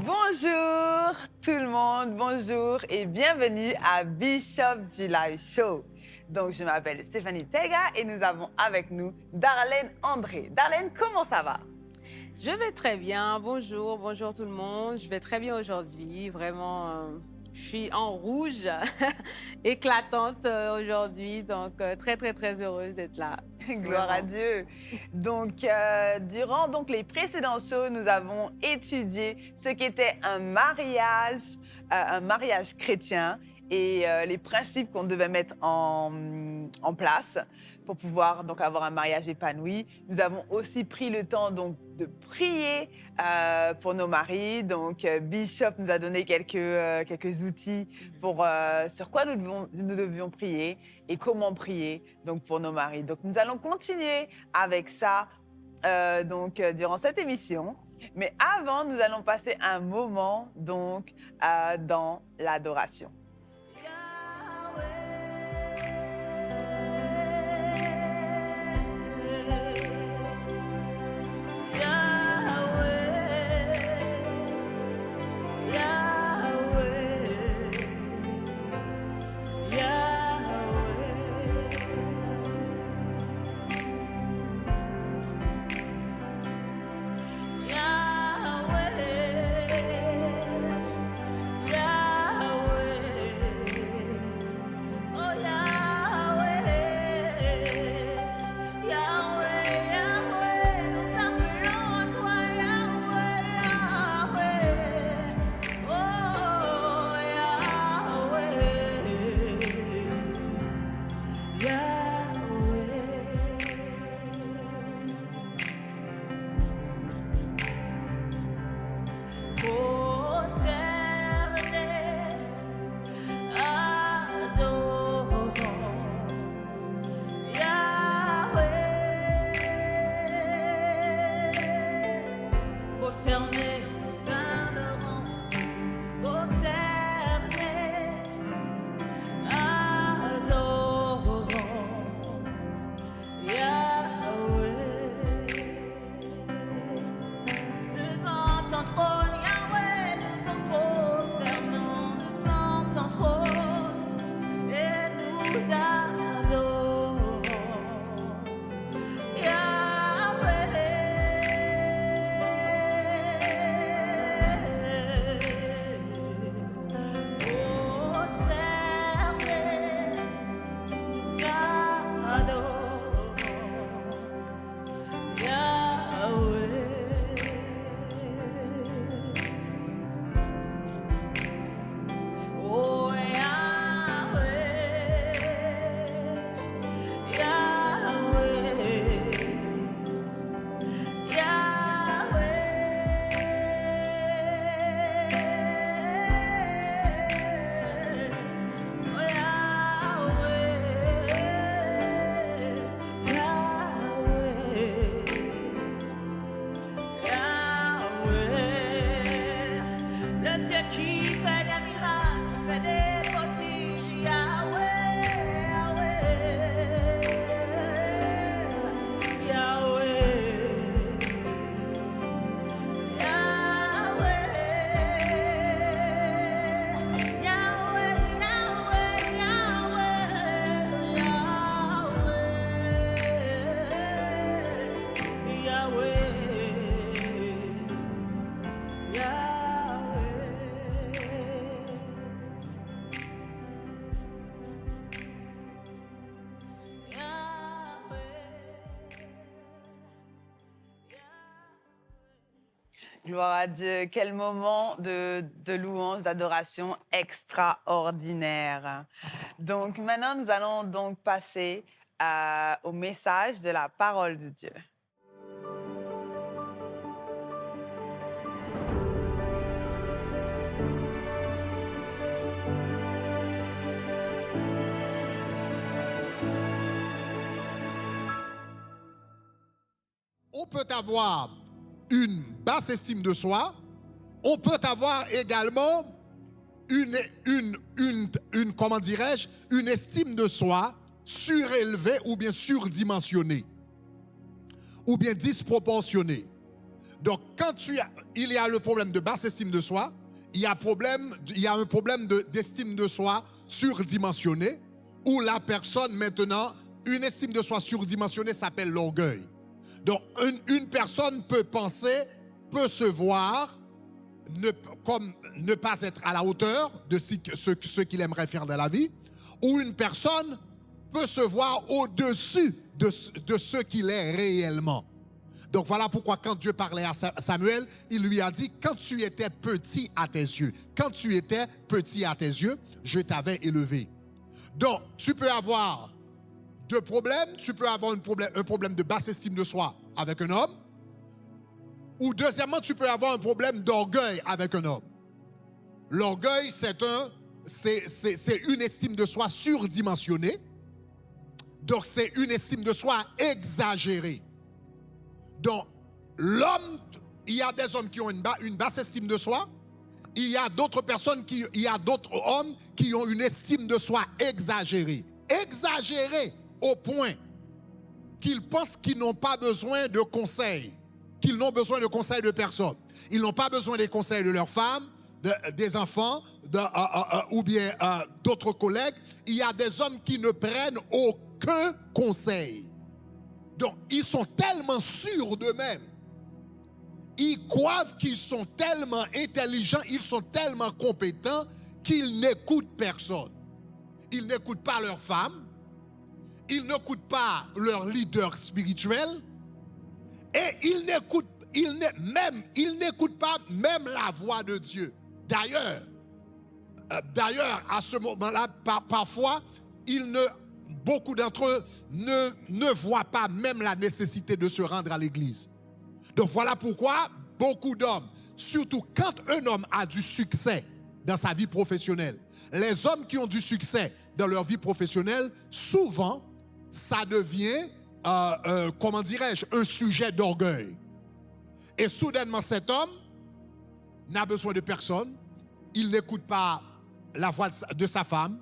Bonjour tout le monde, bonjour et bienvenue à Bishop du Live Show. Donc, je m'appelle Stéphanie Tega et nous avons avec nous Darlene André. Darlene, comment ça va? Je vais très bien. Bonjour, bonjour tout le monde. Je vais très bien aujourd'hui. Vraiment, je suis en rouge, éclatante aujourd'hui. Donc, très, très, très heureuse d'être là. Gloire à Vraiment. Dieu. Donc, durant les précédents shows, nous avons étudié ce qu'était un mariage chrétien et les principes qu'on devait mettre en place pour pouvoir avoir un mariage épanoui. Nous avons aussi pris le temps de prier pour nos maris. Donc, Bishop nous a donné quelques outils pour sur quoi nous devions prier et comment prier pour nos maris. Donc, nous allons continuer avec ça durant cette émission. Mais avant, nous allons passer un moment dans l'adoration. Gloire à Dieu, quel moment de louange, d'adoration extraordinaire. Donc maintenant, nous allons passer au message de la parole de Dieu. On peut avoir une basse estime de soi, on peut avoir également comment dirais-je, une estime de soi surélevée ou bien surdimensionnée, ou bien disproportionnée. Donc, il y a le problème de basse estime de soi, il y a un problème d'estime de soi surdimensionnée, où la personne, maintenant, une estime de soi surdimensionnée s'appelle l'orgueil. Donc, une personne peut se voir comme ne pas être à la hauteur de ce qu'il aimerait faire dans la vie, ou une personne peut se voir au-dessus de ce qu'il est réellement. Donc voilà pourquoi quand Dieu parlait à Samuel, il lui a dit, quand tu étais petit à tes yeux, je t'avais élevé. Donc tu peux avoir deux problèmes, tu peux avoir un problème de basse estime de soi avec un homme, ou deuxièmement, tu peux avoir un problème d'orgueil avec un homme. L'orgueil, c'est une estime de soi surdimensionnée. Donc, c'est une estime de soi exagérée. Donc, l'homme, il y a des hommes qui ont une basse estime de soi. Il y a d'autres hommes qui ont une estime de soi exagérée. Exagérée au point qu'ils pensent qu'ils n'ont pas besoin de conseils, qu'ils n'ont besoin de conseils de personne. Ils n'ont pas besoin des conseils de leurs femmes, des enfants ou bien d'autres collègues. Il y a des hommes qui ne prennent aucun conseil. Donc, ils sont tellement sûrs d'eux-mêmes. Ils croient qu'ils sont tellement intelligents, ils sont tellement compétents qu'ils n'écoutent personne. Ils n'écoutent pas leurs femmes, ils n'écoutent pas leur leader spirituel et ils n'écoutent pas même la voix de Dieu. D'ailleurs, à ce moment-là, parfois, beaucoup d'entre eux ne voient pas même la nécessité de se rendre à l'église. Donc voilà pourquoi beaucoup d'hommes, surtout quand un homme a du succès dans sa vie professionnelle, les hommes qui ont du succès dans leur vie professionnelle, souvent, ça devient, comment dirais-je, un sujet d'orgueil. Et soudainement, cet homme n'a besoin de personne, il n'écoute pas la voix de sa femme,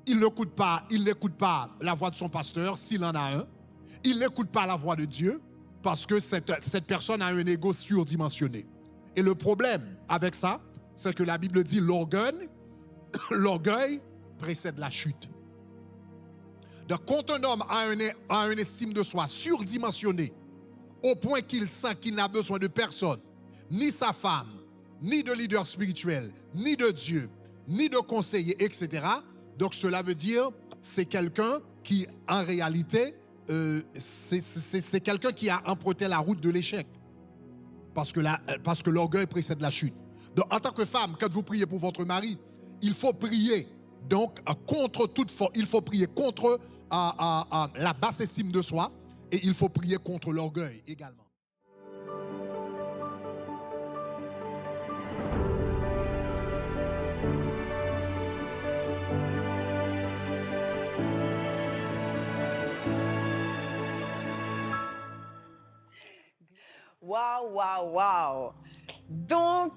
il n'écoute pas la voix de son pasteur, s'il en a un, il n'écoute pas la voix de Dieu, parce que cette personne a un ego surdimensionné. Et le problème avec ça, c'est que la Bible dit l'orgueil précède la chute. Donc quand un homme a une estime de soi surdimensionnée, au point qu'il sent qu'il n'a besoin de personne, ni sa femme, ni de leader spirituel, ni de Dieu, ni de conseiller, etc. Donc cela veut dire c'est quelqu'un qui, en réalité, c'est quelqu'un qui a emprunté la route de l'échec. Parce que l'orgueil précède la chute. Donc en tant que femme, quand vous priez pour votre mari, il faut prier donc contre toute force. Il faut prier contre la basse estime de soi et il faut prier contre l'orgueil également. Waouh, waouh, waouh. Donc,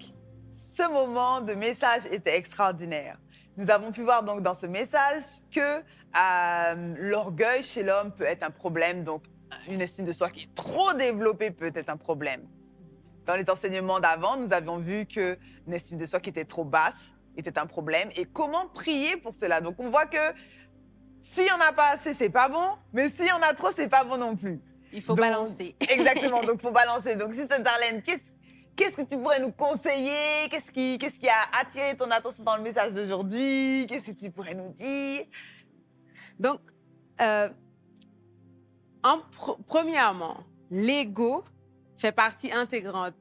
ce moment de message était extraordinaire. Nous avons pu voir donc dans ce message que l'orgueil chez l'homme peut être un problème, donc une estime de soi qui est trop développée peut être un problème. Dans les enseignements d'avant, nous avions vu qu'une estime de soi qui était trop basse était un problème et comment prier pour cela. Donc, on voit que s'il n'y en a pas assez, c'est pas bon, mais s'il y en a trop, c'est pas bon non plus. Il faut balancer. Exactement, donc il faut balancer. Donc, Sister Darlene, qu'est-ce que tu pourrais nous conseiller? Qu'est-ce qui a attiré ton attention dans le message d'aujourd'hui? Qu'est-ce que tu pourrais nous dire? Donc, premièrement, l'ego fait partie intégrante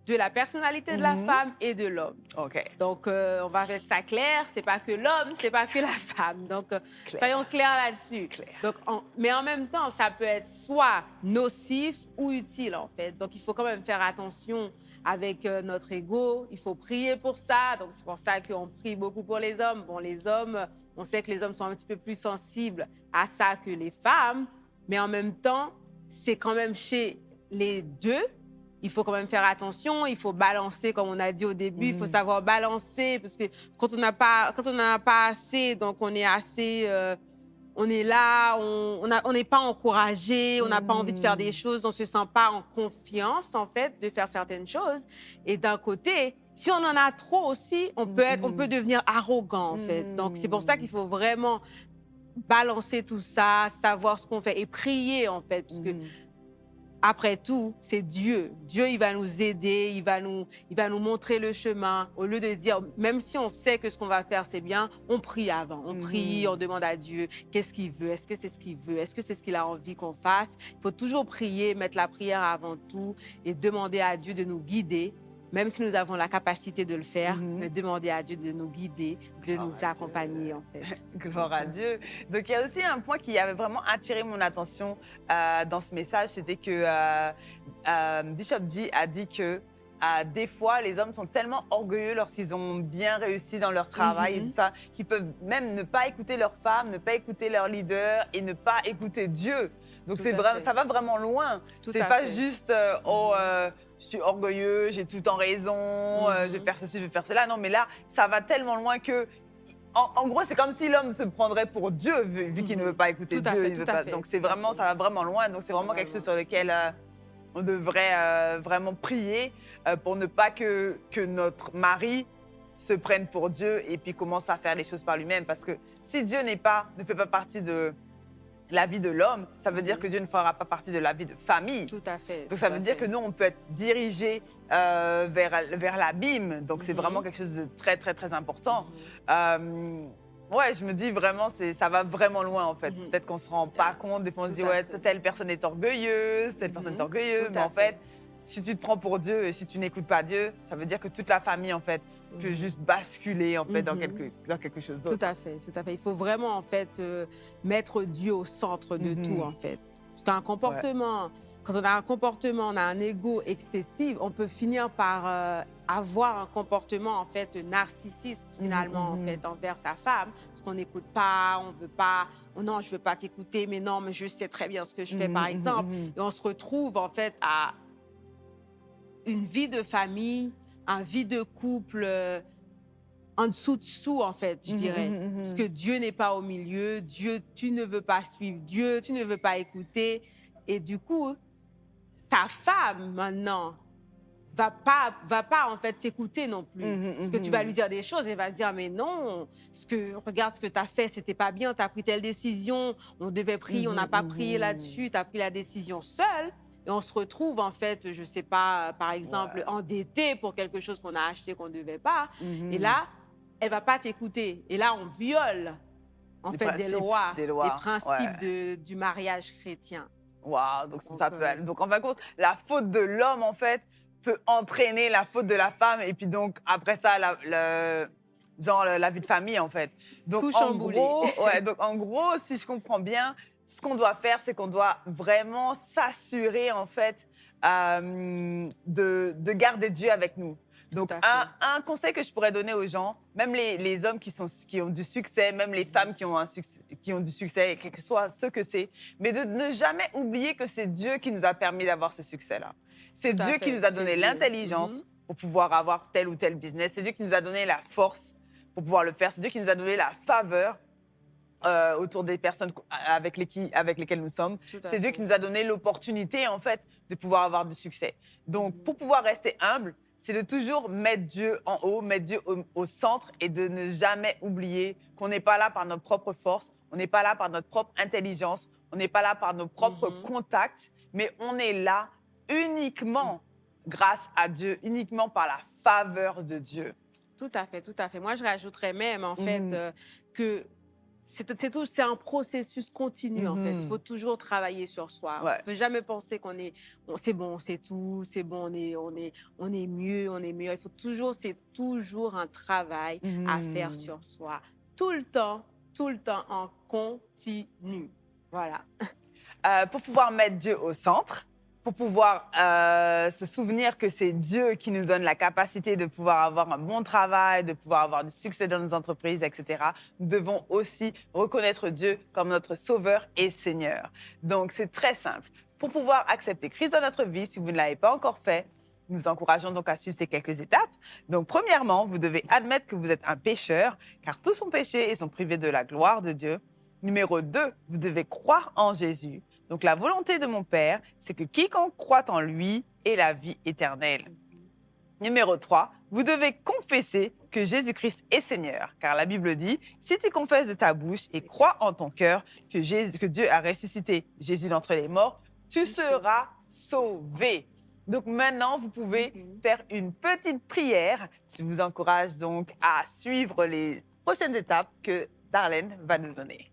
de la personnalité de la femme et de l'homme. OK. Donc, on va mettre ça clair. C'est pas que l'homme, c'est pas que la femme. Donc, soyons clairs là-dessus. Donc, mais en même temps, ça peut être soit nocif ou utile, en fait. Donc, il faut quand même faire attention avec notre ego. Il faut prier pour ça. Donc, c'est pour ça qu'on prie beaucoup pour les hommes. Bon, les hommes, on sait que les hommes sont un petit peu plus sensibles à ça que les femmes. Mais en même temps, c'est quand même chez les deux. Il faut quand même faire attention, il faut balancer, comme on a dit au début, il faut savoir balancer, parce que quand on n'en a pas assez, donc on est assez on est là, on n'est pas encouragé, on n'a pas envie de faire des choses, on ne se sent pas en confiance, en fait, de faire certaines choses. Et d'un côté, si on en a trop aussi, on peut devenir arrogant, en fait. Donc, c'est pour ça qu'il faut vraiment balancer tout ça, savoir ce qu'on fait et prier, en fait, parce que après tout, c'est Dieu. Dieu, il va nous aider, il va nous montrer le chemin. Au lieu de dire, même si on sait que ce qu'on va faire, c'est bien, on prie avant. On prie, on demande à Dieu qu'est-ce qu'il veut, est-ce que c'est ce qu'il veut, est-ce que c'est ce qu'il a envie qu'on fasse. Il faut toujours prier, mettre la prière avant tout et demander à Dieu de nous guider. Même si nous avons la capacité de le faire, mais demander à Dieu de nous guider, de nous accompagner, en fait. Gloire à Dieu. Donc, il y a aussi un point qui avait vraiment attiré mon attention dans ce message, c'était que Bishop G a dit que des fois, les hommes sont tellement orgueilleux lorsqu'ils ont bien réussi dans leur travail et tout ça, qu'ils peuvent même ne pas écouter leur femme, ne pas écouter leur leader et ne pas écouter Dieu. Donc, ça va vraiment loin. C'est pas juste je suis orgueilleux, j'ai tout le temps raison, je vais faire ceci, je vais faire cela. Non, mais là, ça va tellement loin que, en gros, c'est comme si l'homme se prendrait pour Dieu, vu qu'il ne veut pas écouter Dieu. Donc, c'est vraiment, ça va vraiment loin. Donc, c'est vraiment quelque chose sur lequel on devrait vraiment prier pour ne pas que notre mari se prenne pour Dieu et puis commence à faire les choses par lui-même. Parce que si Dieu ne fait pas partie de la vie de l'homme, ça veut dire que Dieu ne fera pas partie de la vie de famille. Tout à fait. Donc, ça veut dire que nous, on peut être dirigés vers l'abîme. Donc, c'est vraiment quelque chose de très, très, très important. Ouais, je me dis vraiment, ça va vraiment loin, en fait. Peut-être qu'on ne se rend pas compte. Des fois, on se dit, ouais, telle personne est orgueilleuse, telle personne est orgueilleuse. Mais en fait, si tu te prends pour Dieu et si tu n'écoutes pas Dieu, ça veut dire que toute la famille, en fait, peut juste basculer, en fait, dans quelque chose d'autre. Tout à fait, tout à fait. Il faut vraiment, en fait, mettre Dieu au centre de tout, en fait. Parce qu'un comportement, quand on a un comportement, on a un ego excessif, on peut finir par avoir un comportement, en fait, narcissiste, finalement, en fait, envers sa femme. Parce qu'on n'écoute pas, on veut pas, oh non, je veux pas t'écouter, mais non, mais je sais très bien ce que je fais, par exemple. Et on se retrouve, en fait, à une vie de famille, une vie de couple en dessous, en fait, je dirais. Parce que Dieu n'est pas au milieu. Dieu, tu ne veux pas suivre Dieu, tu ne veux pas écouter. Et du coup, ta femme, maintenant, va pas en fait, t'écouter non plus. Parce que tu vas lui dire des choses, elle va se dire, mais non, regarde ce que tu as fait, c'était pas bien, tu as pris telle décision, on devait prier, on n'a pas prié là-dessus, tu as pris la décision seule. Et on se retrouve, en fait, je ne sais pas, par exemple, endetté pour quelque chose qu'on a acheté qu'on ne devait pas. Et là, elle ne va pas t'écouter. Et là, on viole, en fait, des lois, des principes du mariage chrétien. Waouh, donc, en fin de compte, la faute de l'homme, en fait, peut entraîner la faute de la femme. Et puis, donc, après ça, la vie de famille, en fait. Donc, tout chamboulé. Donc, en gros, si je comprends bien, ce qu'on doit faire, c'est qu'on doit vraiment s'assurer, en fait, de garder Dieu avec nous. Donc, un conseil que je pourrais donner aux gens, même les hommes qui ont du succès, même les femmes qui ont du succès, quel que soit ce que c'est, mais de ne jamais oublier que c'est Dieu qui nous a permis d'avoir ce succès-là. C'est Dieu qui nous a donné l'intelligence pour pouvoir avoir tel ou tel business. C'est Dieu qui nous a donné la force pour pouvoir le faire. C'est Dieu qui nous a donné la faveur autour des personnes avec lesquelles nous sommes. C'est Dieu qui nous a donné l'opportunité, en fait, de pouvoir avoir du succès. Donc, pour pouvoir rester humble, c'est de toujours mettre Dieu en haut, mettre Dieu au centre et de ne jamais oublier qu'on n'est pas là par notre propre force, on n'est pas là par notre propre intelligence, on n'est pas là par nos propres contacts, mais on est là uniquement grâce à Dieu, uniquement par la faveur de Dieu. Tout à fait, tout à fait. Moi, je rajouterais même, en fait, que c'est un processus continu, en fait. Il faut toujours travailler sur soi. On ne peut jamais penser c'est bon, c'est tout, c'est bon, on est mieux, on est meilleur. C'est toujours un travail à faire sur soi. Tout le temps, en continu. Voilà. Pour pouvoir mettre Dieu au centre, pour pouvoir se souvenir que c'est Dieu qui nous donne la capacité de pouvoir avoir un bon travail, de pouvoir avoir du succès dans nos entreprises, etc., nous devons aussi reconnaître Dieu comme notre Sauveur et Seigneur. Donc, c'est très simple. Pour pouvoir accepter Christ dans notre vie, si vous ne l'avez pas encore fait, nous vous encourageons donc à suivre ces quelques étapes. Donc, premièrement, vous devez admettre que vous êtes un pécheur, car tous sont péchés et sont privés de la gloire de Dieu. Numéro 2, vous devez croire en Jésus. Donc, la volonté de mon Père, c'est que quiconque croit en lui ait la vie éternelle. Numéro 3, vous devez confesser que Jésus-Christ est Seigneur, car la Bible dit, si tu confesses de ta bouche et crois en ton cœur que Dieu a ressuscité Jésus d'entre les morts, tu seras sauvé. Donc maintenant, vous pouvez faire une petite prière. Je vous encourage donc à suivre les prochaines étapes que Darlene va nous donner.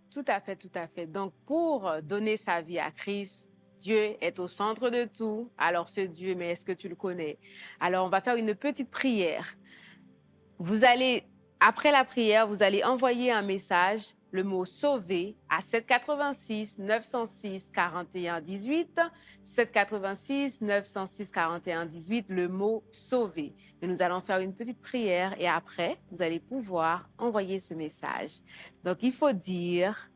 Tout à fait, tout à fait. Donc, pour donner sa vie à Christ, Dieu est au centre de tout. Alors, ce Dieu, mais est-ce que tu le connais? Alors, on va faire une petite prière. Vous allez, après la prière, vous allez envoyer un message, le mot sauver, à 786 906 41 18. 786 906 41 18, le mot sauver. Et nous allons faire une petite prière et après, vous allez pouvoir envoyer ce message. Donc, il faut dire,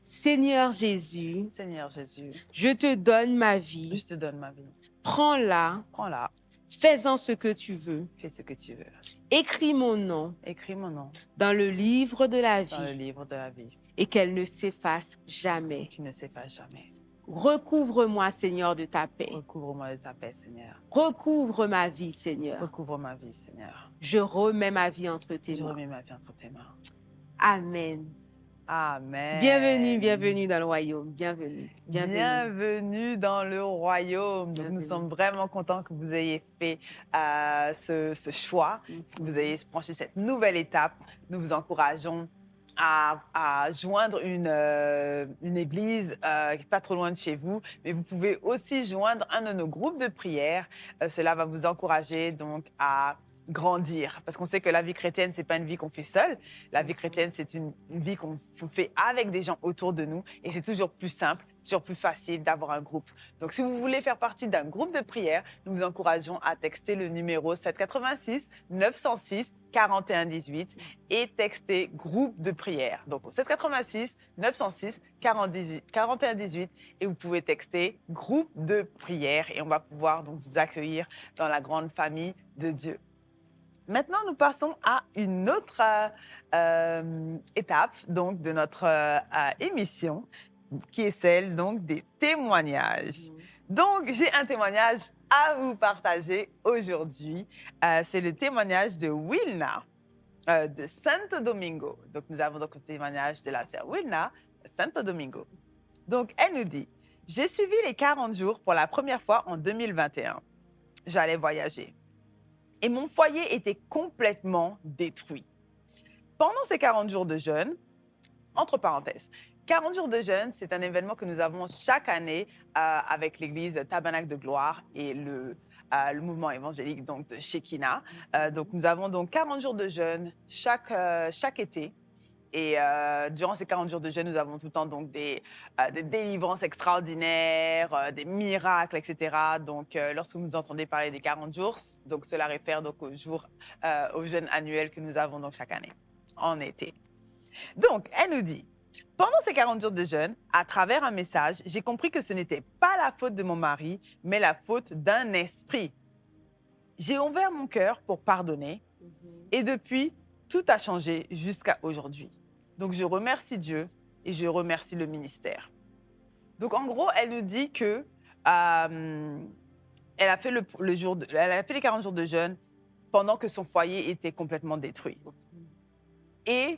Seigneur Jésus, Seigneur Jésus, je te donne ma je vie, te donne ma vie. prends-la, Prends-la, fais-en ce que tu veux. fais ce que tu veux. Écris mon nom Écris mon nom dans le livre de la dans le vie livre de la vie, et qu'elle ne s'efface jamais. qui ne s'efface jamais. Recouvre-moi, Seigneur, de ta paix. Recouvre-moi de ta paix, Seigneur. Recouvre ma vie, Seigneur. Recouvre ma vie, Seigneur. Je remets ma vie entre tes Je mains. remets ma vie entre tes mains. Amen. Amen. Bienvenue, bienvenue dans le royaume. Bienvenue. Bienvenue. Bienvenue dans le royaume. Donc, nous Bienvenue. sommes vraiment contents que vous ayez fait ce choix, que vous ayez franchi cette nouvelle étape. Nous vous encourageons à joindre une église qui n'est pas trop loin de chez vous, mais vous pouvez aussi joindre un de nos groupes de prière. Cela va vous encourager donc à grandir, parce qu'on sait que la vie chrétienne, c'est pas une vie qu'on fait seule. La vie chrétienne, c'est une vie qu'on fait avec des gens autour de nous, et c'est toujours plus simple, toujours plus facile d'avoir un groupe. Donc, si vous voulez faire partie d'un groupe de prière, nous vous encourageons à texter le numéro 786 906 41 18 et texter groupe de prière. Donc, au 786 906 41 18 et vous pouvez texter groupe de prière et on va pouvoir donc vous accueillir dans la grande famille de Dieu. Maintenant, nous passons à une autre étape donc, de notre émission, qui est celle donc, des témoignages. Donc, j'ai un témoignage à vous partager aujourd'hui. C'est le témoignage de Wilna de Santo Domingo. Donc, nous avons donc le témoignage de la sœur Wilna de Santo Domingo. Donc, elle nous dit, « J'ai suivi les 40 jours pour la première fois en 2021. J'allais voyager. Et mon foyer était complètement détruit. Pendant ces 40 jours de jeûne, entre parenthèses, 40 jours de jeûne, c'est un événement que nous avons chaque année avec l'église Tabernacle de Gloire et le mouvement évangélique donc, de Shekinah. Donc, nous avons donc 40 jours de jeûne chaque été. Et durant ces 40 jours de jeûne, nous avons tout le temps donc, des délivrances extraordinaires, des miracles, etc. Donc, lorsque vous entendez parler des 40 jours, donc, cela réfère donc, au jeûne annuel que nous avons donc, chaque année, en été. Donc, elle nous dit, « Pendant ces 40 jours de jeûne, à travers un message, j'ai compris que ce n'était pas la faute de mon mari, mais la faute d'un esprit. J'ai ouvert mon cœur pour pardonner et depuis, tout a changé jusqu'à aujourd'hui. Donc, je remercie Dieu et je remercie le ministère. » Donc, en gros, elle nous dit que elle a fait elle a fait les 40 jours de jeûne pendant que son foyer était complètement détruit. Et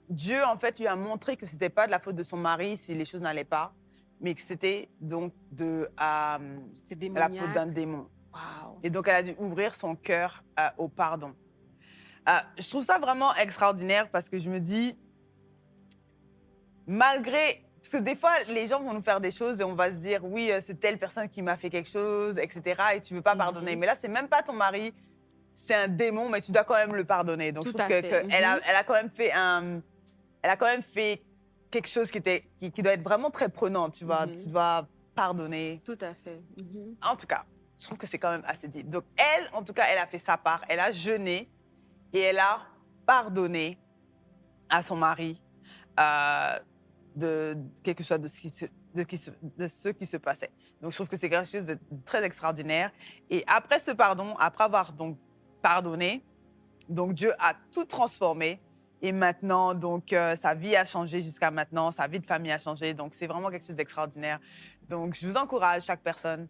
Dieu, en fait, lui a montré que ce n'était pas de la faute de son mari si les choses n'allaient pas, mais que c'était donc la faute d'un démon. Wow. Et donc, elle a dû ouvrir son cœur au pardon. Je trouve ça vraiment extraordinaire parce que je me dis, malgré... Parce que des fois, les gens vont nous faire des choses et on va se dire, oui, c'est telle personne qui m'a fait quelque chose, etc. Et tu ne veux pas pardonner. Mais là, ce n'est même pas ton mari, c'est un démon, mais tu dois quand même le pardonner. Donc, je trouve qu'elle a quand même fait quelque chose qui doit être vraiment très prenant, tu vois. Tu dois pardonner. Tout à fait. En tout cas, je trouve que c'est quand même assez deep. Donc, elle, en tout cas, elle a fait sa part. Elle a jeûné. Et elle a pardonné à son mari de quelque chose de ce qui se passait. Donc, je trouve que c'est quelque chose de très extraordinaire. Et après ce pardon, après avoir donc pardonné, donc Dieu a tout transformé Et maintenant, donc, sa vie a changé jusqu'à maintenant, sa vie de famille a changé. Donc, c'est vraiment quelque chose d'extraordinaire. Donc, je vous encourage, chaque personne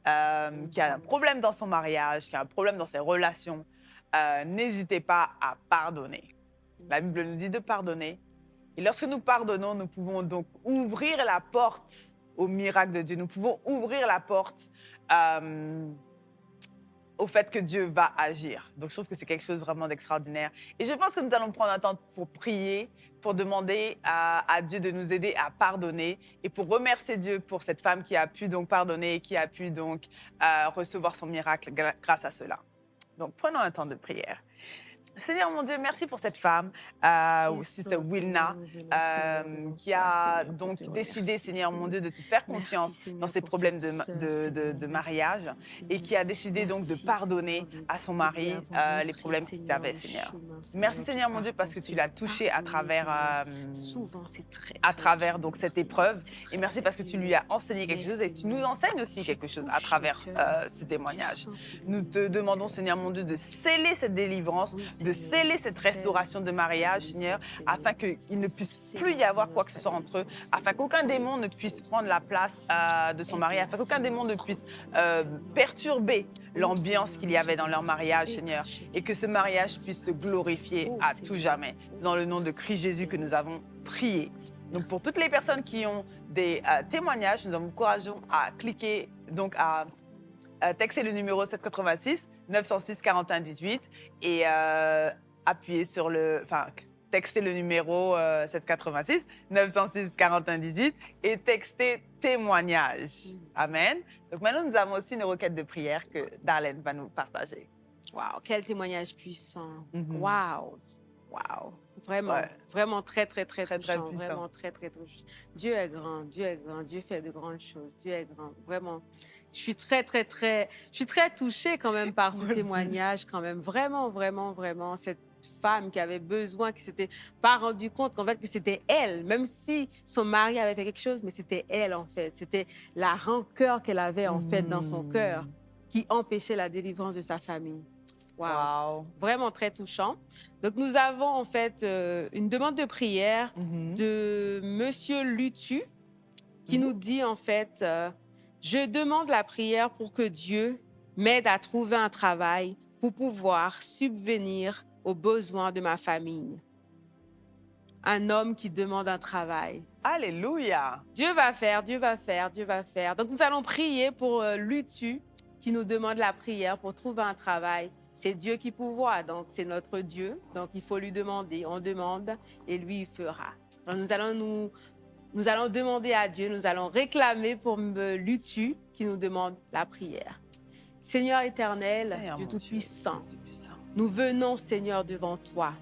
qui a un problème dans son mariage, qui a un problème dans ses relations, n'hésitez pas à pardonner. La Bible nous dit de pardonner. Et lorsque nous pardonnons, nous pouvons donc ouvrir la porte au miracle de Dieu. Nous pouvons ouvrir la porte au fait que Dieu va agir. Donc, je trouve que c'est quelque chose vraiment d'extraordinaire. Et je pense que nous allons prendre un temps pour prier, pour demander à Dieu de nous aider à pardonner et pour remercier Dieu pour cette femme qui a pu donc pardonner et qui a pu donc recevoir son miracle grâce à cela. Donc, prenons un temps de prière. Seigneur mon Dieu, merci pour cette femme, Sister Wilna, qui a donc décidé, Seigneur mon Dieu, de te faire confiance dans ses problèmes de mariage et qui a décidé donc de pardonner à son mari les problèmes qu'il avait, Seigneur. Merci Seigneur mon Dieu parce que tu l'as touché à travers donc cette épreuve et merci parce que tu lui as enseigné quelque chose et tu nous enseignes aussi quelque chose à travers ce témoignage. Nous te demandons, Seigneur mon Dieu, de sceller cette délivrance, de sceller cette restauration de mariage, Seigneur, afin qu'il ne puisse plus y avoir quoi que ce soit entre eux, afin qu'aucun démon ne puisse prendre la place de son mari, afin qu'aucun démon ne puisse perturber l'ambiance qu'il y avait dans leur mariage, Seigneur, et que ce mariage puisse te glorifier à tout jamais. C'est dans le nom de Christ Jésus que nous avons prié. Donc, pour toutes les personnes qui ont des témoignages, nous vous encourageons à cliquer, donc à texter le numéro 786 906 41 18 et appuyer sur texter le numéro 786 906 41 18 et texter témoignage. Amen. Donc maintenant, nous avons aussi une requête de prière que Darlene va nous partager. Waouh, quel témoignage puissant. Mm-hmm. Waouh. Vraiment, Ouais. Vraiment très, très, très, Très, très touchant. puissant. Vraiment très, très touchant. Dieu est grand, Dieu est grand, Dieu fait de grandes choses. Dieu est grand, vraiment. Je suis très touchée quand même par ce Moi aussi. témoignage, quand même. Vraiment, vraiment, vraiment. Cette femme qui avait besoin, qui s'était pas rendu compte qu'en fait, que c'était elle, même si son mari avait fait quelque chose, mais c'était elle, en fait. C'était la rancœur qu'elle avait, en fait, dans son cœur, qui empêchait la délivrance de sa famille. Wow. Vraiment très touchant. Donc, nous avons en fait une demande de prière de Monsieur Lutu qui nous dit en fait je demande la prière pour que Dieu m'aide à trouver un travail pour pouvoir subvenir aux besoins de ma famille. Un homme qui demande un travail. Alléluia. Dieu va faire, Dieu va faire, Dieu va faire. Donc, nous allons prier pour Lutu qui nous demande la prière pour trouver un travail. C'est Dieu qui pourvoit, donc c'est notre Dieu. Donc, il faut lui demander. On demande et lui, il fera. Alors, nous allons demander à Dieu, nous allons réclamer pour Lutu qui nous demande la prière. Seigneur éternel, Seigneur, Dieu mon Tout-Puissant, Dieu Tout-Puissant. nous venons, Seigneur, devant toi.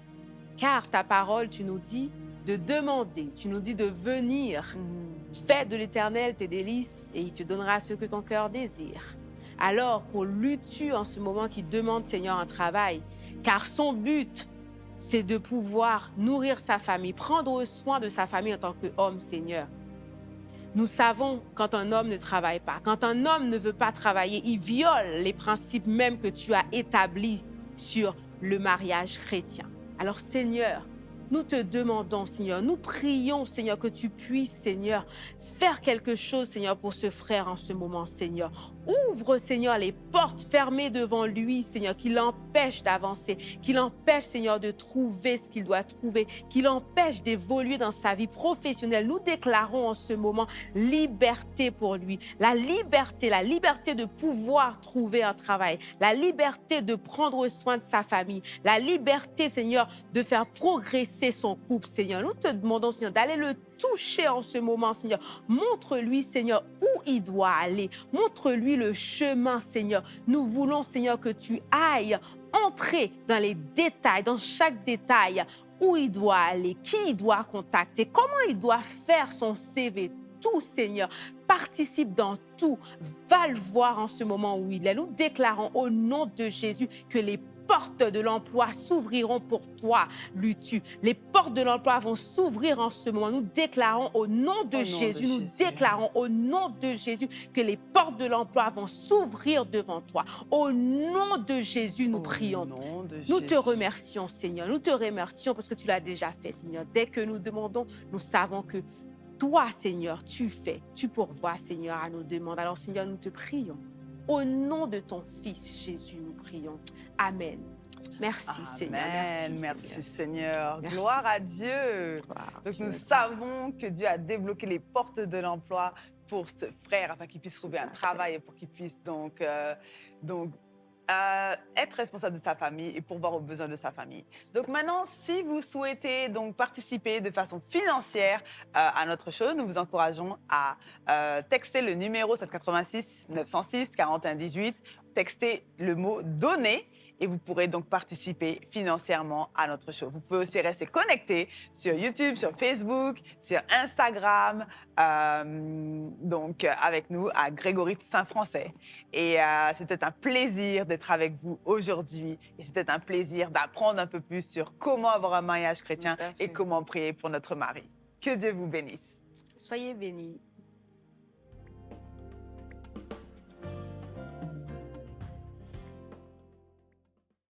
Car ta parole, tu nous dis de demander, tu nous dis de venir. Fais de l'Éternel tes délices et il te donnera ce que ton cœur désire. Alors, pour Lutu en ce moment qui demande, Seigneur, un travail, car son but, c'est de pouvoir nourrir sa famille, prendre soin de sa famille en tant qu'homme, Seigneur. Nous savons quand un homme ne travaille pas, quand un homme ne veut pas travailler, il viole les principes même que tu as établis sur le mariage chrétien. Alors, Seigneur, nous te demandons, Seigneur, nous prions, Seigneur, que tu puisses, Seigneur, faire quelque chose, Seigneur, pour ce frère en ce moment, Seigneur. Ouvre, Seigneur, les portes fermées devant lui, Seigneur, qui l'empêchent d'avancer, qui l'empêchent, Seigneur, de trouver ce qu'il doit trouver, qui l'empêchent d'évoluer dans sa vie professionnelle. Nous déclarons en ce moment liberté pour lui, la liberté de pouvoir trouver un travail, la liberté de prendre soin de sa famille, la liberté, Seigneur, de faire progresser son couple, Seigneur. Nous te demandons, Seigneur, d'aller le toucher en ce moment, Seigneur. Montre-lui, Seigneur, où il doit aller. Montre-lui le chemin, Seigneur. Nous voulons, Seigneur, que tu ailles entrer dans les détails, dans chaque détail, où il doit aller, qui il doit contacter, comment il doit faire son CV. Tout, Seigneur, participe dans tout. Va le voir en ce moment où il est. Nous déclarons au nom de Jésus que les portes de l'emploi s'ouvriront pour toi, Lutu. Les portes de l'emploi vont s'ouvrir en ce moment. Nous déclarons au nom de Jésus, nous déclarons au nom de Jésus que les portes de l'emploi vont s'ouvrir devant toi. Au nom de Jésus, nous prions. Nous te remercions, Seigneur. Nous te remercions parce que tu l'as déjà fait, Seigneur. Dès que nous demandons, nous savons que toi, Seigneur, tu fais, tu pourvois, Seigneur, à nos demandes. Alors, Seigneur, nous te prions. Au nom de ton Fils, Jésus, nous prions. Amen. Merci, Seigneur. Merci, Seigneur. Merci. Gloire à Dieu. Donc, nous Dieu. savons que Dieu a débloqué les portes de l'emploi pour ce frère afin qu'il puisse trouver un travail et pour qu'il puisse donc être responsable de sa famille et pourvoir aux besoins de sa famille. Donc maintenant, si vous souhaitez donc participer de façon financière à notre show, nous vous encourageons à texter le numéro 786 906 41 18, texter le mot « donner » et vous pourrez donc participer financièrement à notre show. Vous pouvez aussi rester connecté sur YouTube, sur Facebook, sur Instagram, donc avec nous à Grégory Toussaint Français. Et c'était un plaisir d'être avec vous aujourd'hui et c'était un plaisir d'apprendre un peu plus sur comment avoir un mariage chrétien et comment prier pour notre mari. Que Dieu vous bénisse. Soyez bénis.